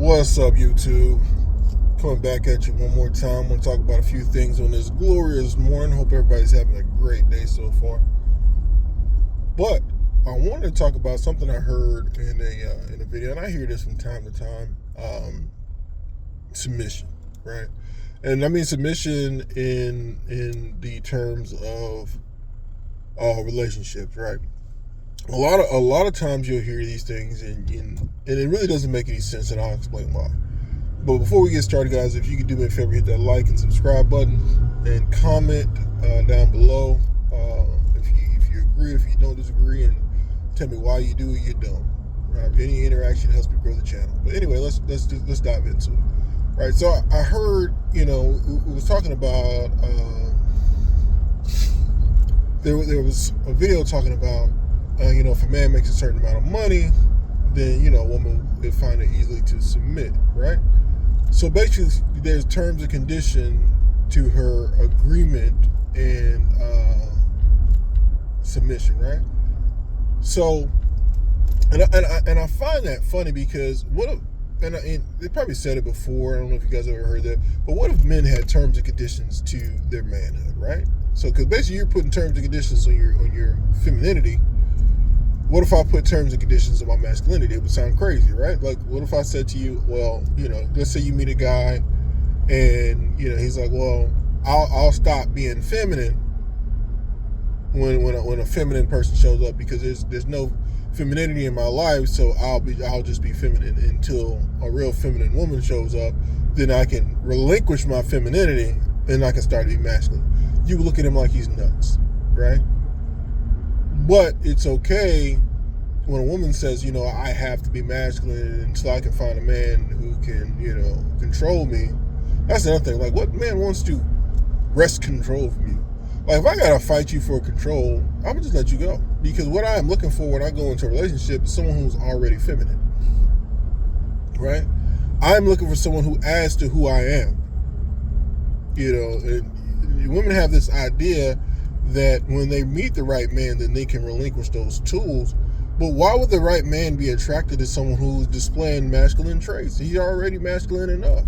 What's up, YouTube? Coming back at you one more time. I want to talk about a few things on this glorious morning. Hope everybody's having a great day so far. But I wanted to talk about something I heard in a video, and I hear this from time to time. Submission, right? And I mean submission in the terms of relationships, right? A lot of times you'll hear these things, and it really doesn't make any sense, and I'll explain why. But before we get started, guys, if you could do me a favor, hit that like and subscribe button, and comment down below if you agree, if you don't disagree, and tell me why you do or you don't. Any interaction helps me grow the channel. But anyway, let's dive into it. Right. So I heard, it was talking about there was a video talking about. If a man makes a certain amount of money, then, a woman would find it easily to submit, right? So basically, there's terms and conditions to her agreement and submission, right? So, and I find that funny because and they probably said it before, I don't know if you guys ever heard that, but what if men had terms and conditions to their manhood, right? So, because basically you're putting terms and conditions on your femininity. What if I put terms and conditions on my masculinity? It would sound crazy, right? Like, what if I said to you, well, let's say you meet a guy and, he's like, well, I'll stop being feminine when a feminine person shows up because there's no femininity in my life, so I'll just be feminine until a real feminine woman shows up. Then I can relinquish my femininity and I can start to be masculine. You would look at him like he's nuts, right? But it's okay when a woman says, I have to be masculine until I can find a man who can, control me. That's another thing. Like, what man wants to wrest control from you? Like, if I gotta fight you for control, I'm gonna just let you go. Because what I am looking for when I go into a relationship is someone who's already feminine, right? I'm looking for someone who adds to who I am. And women have this idea that when they meet the right man, then they can relinquish those tools. But why would the right man be attracted to someone who's displaying masculine traits? He's already masculine enough.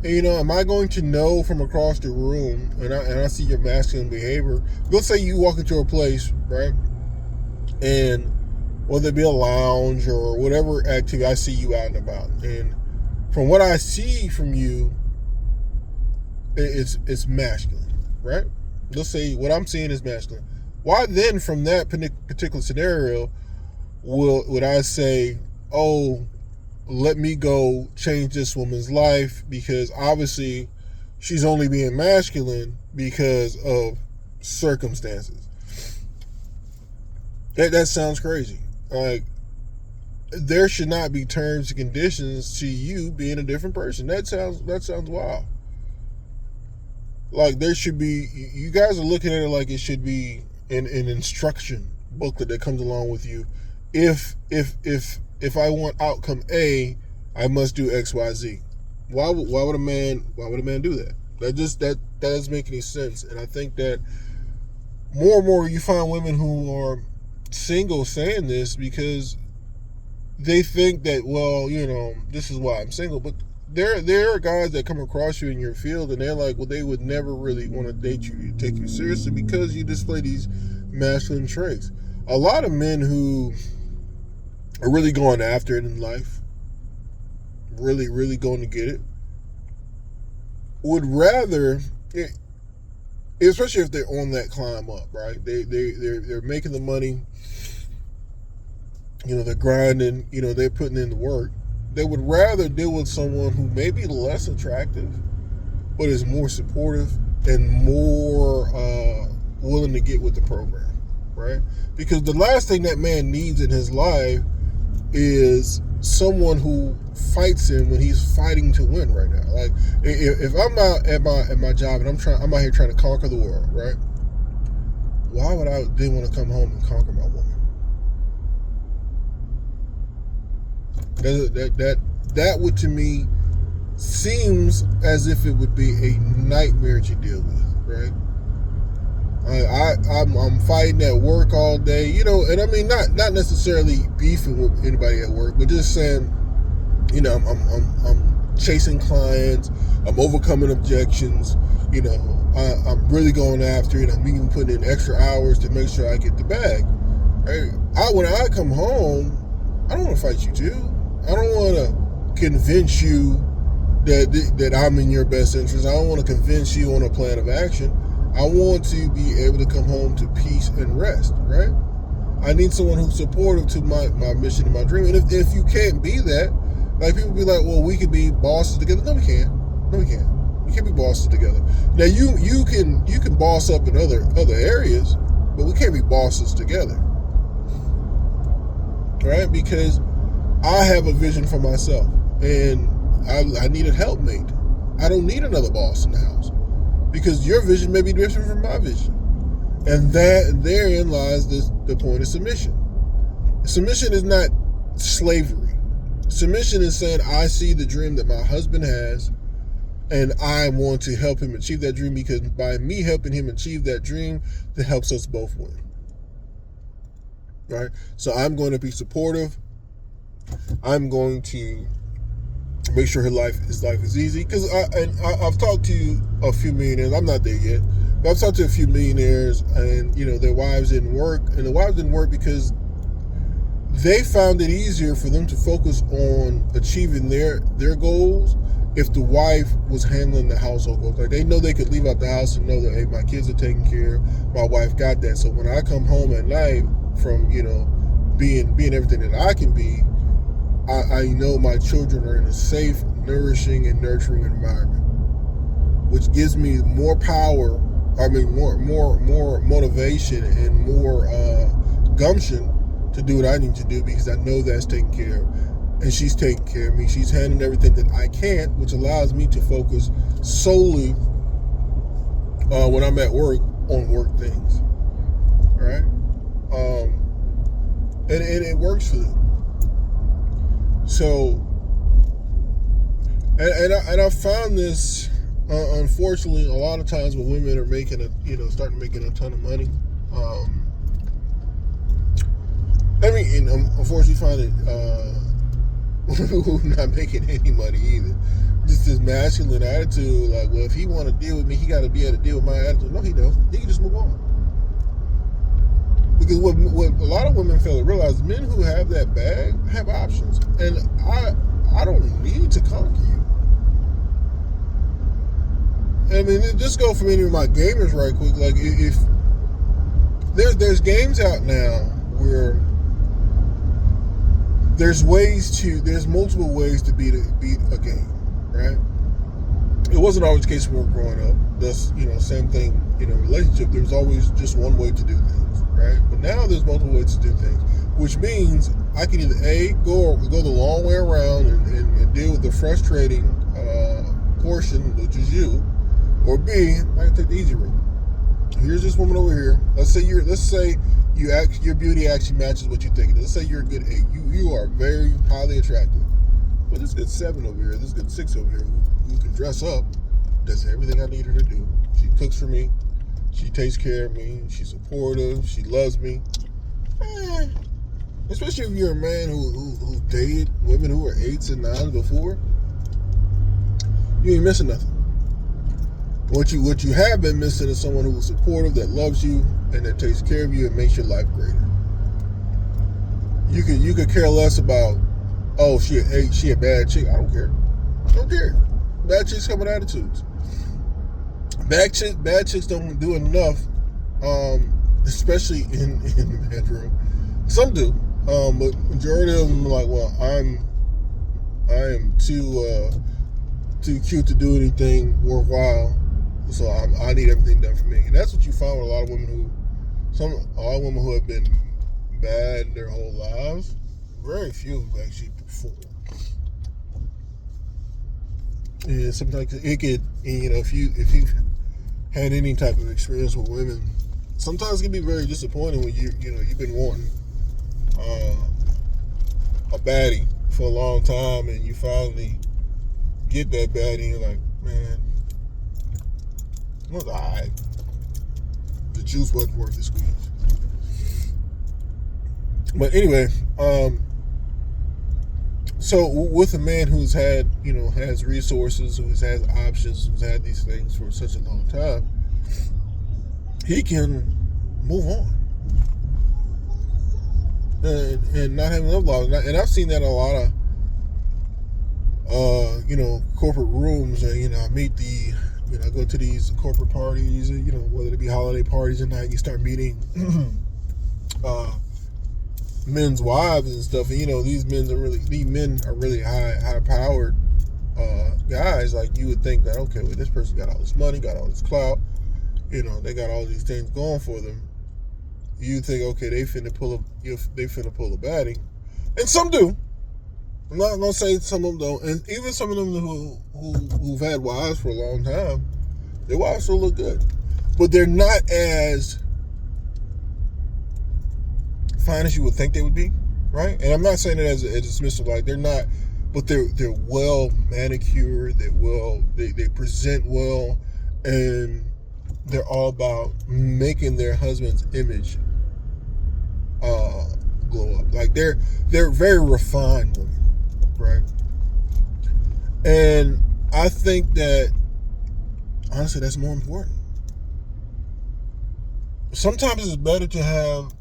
And, am I going to know from across the room and I see your masculine behavior? Let's say you walk into a place, right? And whether it be a lounge or whatever activity, I see you out and about. And from what I see from you, it's masculine, right? Let's say what I'm seeing is masculine. Why then, from that particular scenario, would I say, oh, let me go change this woman's life because obviously she's only being masculine because of circumstances? That sounds crazy. Like, there should not be terms and conditions to you being a different person. That sounds wild. Like, there should be, you guys are looking at it like it should be an instruction booklet that comes along with you. If I want outcome A, I must do X, Y, Z. Why would a man do that? That doesn't make any sense. And I think that more and more you find women who are single saying this because they think that, well, this is why I'm single. But there are guys that come across you in your field and they're like, well, they would never really want to date you, take you seriously because you display these masculine traits. A lot of men who are really going after it in life, really, really going to get it, would rather, especially if they're on that climb up, right? They're making the money, they're grinding, they're putting in the work. They would rather deal with someone who may be less attractive, but is more supportive and more willing to get with the program, right? Because the last thing that man needs in his life is someone who fights him when he's fighting to win right now. Like, if I'm out at my job and I'm out here trying to conquer the world, right? Why would I then want to come home and conquer my woman? That would, to me, seems as if it would be a nightmare to deal with, right? I'm fighting at work all day, and I mean not necessarily beefing with anybody at work, but just saying I'm chasing clients. I'm overcoming objections. I'm really going after it. I'm even putting in extra hours to make sure I get the bag. Right? When I come home, I don't want to fight you too. I don't want to convince you that I'm in your best interest. I don't want to convince you on a plan of action. I want to be able to come home to peace and rest, right? I need someone who's supportive to my mission and my dream. And if you can't be that, like people be like, well, we could be bosses together. No, we can't. No, we can't. We can't be bosses together. Now you can boss up in other areas, but we can't be bosses together, right? Because I have a vision for myself, and I need a helpmate. I don't need another boss in the house because your vision may be different from my vision. And therein lies the point of submission. Submission is not slavery. Submission is saying, I see the dream that my husband has, and I want to help him achieve that dream, because by me helping him achieve that dream, that helps us both win. Right? So I'm going to be supportive. I'm going to make sure his life is easy. Because I've talked to a few millionaires. I'm not there yet. But I've talked to a few millionaires, and their wives didn't work. And the wives didn't work because they found it easier for them to focus on achieving their goals if the wife was handling the household goals. Like, they know they could leave out the house and know that, hey, my kids are taken care of, my wife got that. So when I come home at night from being everything that I can be, I know my children are in a safe, nourishing, and nurturing environment, which gives me more power. I mean, more motivation and more gumption to do what I need to do, because I know that's taken care of. And she's taking care of me. She's handling everything that I can't, which allows me to focus solely when I'm at work on work things. All right? And it works for them. So, and I found this, unfortunately, a lot of times when women are starting making a ton of money. Unfortunately, find it who not making any money either. Just this masculine attitude, like, well, if he want to deal with me, he got to be able to deal with my attitude. No, he don't. He can just move on. Because what a lot of women fail to realize, men who have that bag have options, and I don't need to conquer you. I mean, just go from any of my gamers right quick. Like, if there's games out now where there's multiple ways to beat a game, right? It wasn't always the case when we were growing up. That's, same thing in a relationship. There's always just one way to do things, right? But now there's multiple ways to do things, which means I can either A, go the long way around and deal with the frustrating portion, which is you, or B, I can take the easy route. Here's this woman over here. Let's say your beauty actually matches what you think. Let's say you're a good 8. You are very highly attractive. But this good 7 over here, this good 6 over here, who can dress up, does everything I need her to do. She cooks for me. She takes care of me. She's supportive. She loves me. Especially if you're a man who dated women who were 8s and 9s before, you ain't missing nothing. What you have been missing is someone who is supportive, that loves you, and that takes care of you and makes your life greater. You could care less about, oh, she a bad chick. I don't care. Bad chicks come with attitudes. Bad chicks don't do enough, especially in the bedroom. Some do, but majority of them are like, well, I am too cute to do anything worthwhile. So I need everything done for me, and that's what you find with a lot of women who have been bad their whole lives. Very few who actually perform. And sometimes it could, if you've had any type of experience with women, sometimes it can be very disappointing when you've been wanting a baddie for a long time, and you finally get that baddie, and you're like, man, it was alright. The juice wasn't worth the squeeze. But anyway, So with a man who's had, has resources, who's has options, who's had these things for such a long time, he can move on and not have love lost. And I've seen that in a lot of corporate rooms. I meet I go to these corporate parties, whether it be holiday parties or not, you start meeting men's wives and stuff. And these men are really high powered guys. Like, you would think that, okay, well, this person got all this money, got all this clout, they got all these things going for them. You think, okay, they finna pull a batting, and some do. I'm not gonna say some of them don't, and even some of them who've had wives for a long time, their wives still look good, but they're not as fine as you would think they would be, right? And I'm not saying it as a dismissal, like they're not, but they're well manicured, they present well, and they're all about making their husband's image glow up. Like they're very refined women, right? And I think that honestly, that's more important. Sometimes it's better to have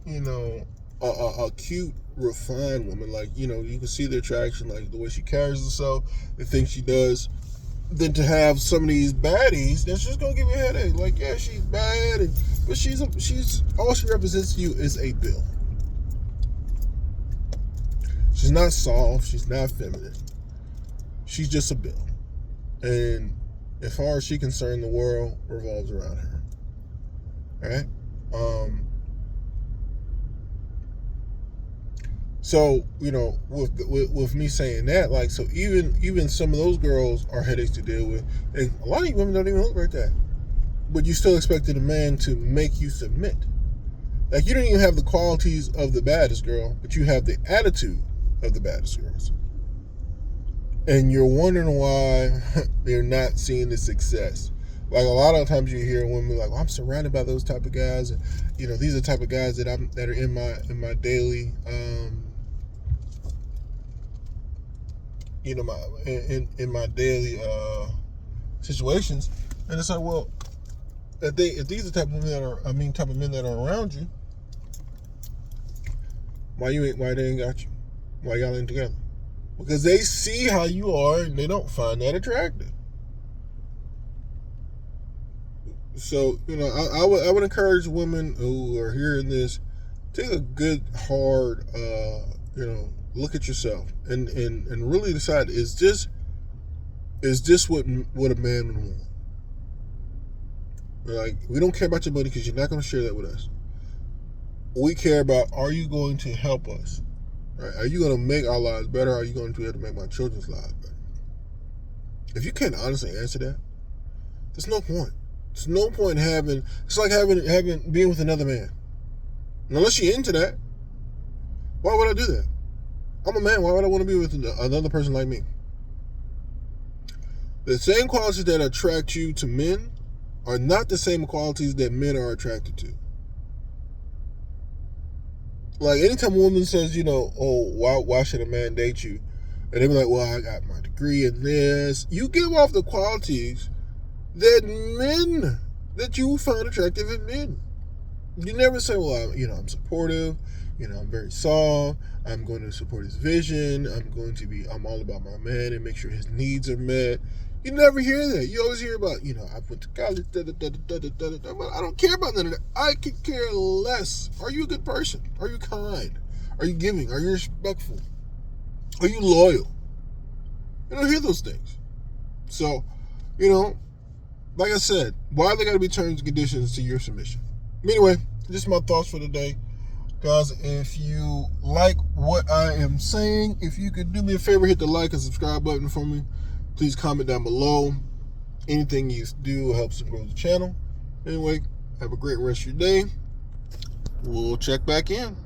a cute, refined woman, like you can see the attraction, like the way she carries herself, the things she does, than to have some of these baddies that's just gonna give you a headache. Like, yeah, she's bad, but she's all she represents to you is a bill. She's not soft. She's not feminine. She's just a bill. And as far as she's concerned, the world revolves around her. All right. So with me saying that, like, so even some of those girls are headaches to deal with, and a lot of women don't even look like that. But you still expected a man to make you submit. Like, you don't even have the qualities of the baddest girl, but you have the attitude of the baddest girls. And you're wondering why they're not seeing the success. Like, a lot of times you hear women like, well, I'm surrounded by those type of guys, and these are the type of guys that are in my daily in my daily situations. And it's like, well, if these are the type of men that are around you, why they ain't got you? Why y'all ain't together? Because they see how you are and they don't find that attractive. So, I would encourage women who are hearing this, take a good, hard, look at yourself and really decide, is this what a man would want? Like, we don't care about your money because you're not going to share that with us. We care about, are you going to help us? Right? Are you going to make our lives better? Are you going to be able to make my children's lives better? If you can't honestly answer that, there's no point. There's no point it's like being with another man. And unless you're into that, why would I do that? I'm a man. Why would I want to be with another person like me? The same qualities that attract you to men are not the same qualities that men are attracted to. Like, anytime a woman says, why should a man date you? And they be like, well, I got my degree in this. You give off the qualities that you find attractive in men. You never say, well, I'm supportive, I'm very soft, I'm going to support his vision, I'm all about my man and make sure his needs are met. You never hear that. You always hear about, I went to college, I don't care about none of that. I could care less. Are you a good person? Are you kind? Are you giving? Are you respectful? Are you loyal? You don't hear those things. So, like I said, why are there got to be terms and conditions to your submission? Anyway, just my thoughts for today. Guys, if you like what I am saying, if you could do me a favor, hit the like and subscribe button for me. Please comment down below. Anything you do helps to grow the channel. Anyway, have a great rest of your day. We'll check back in.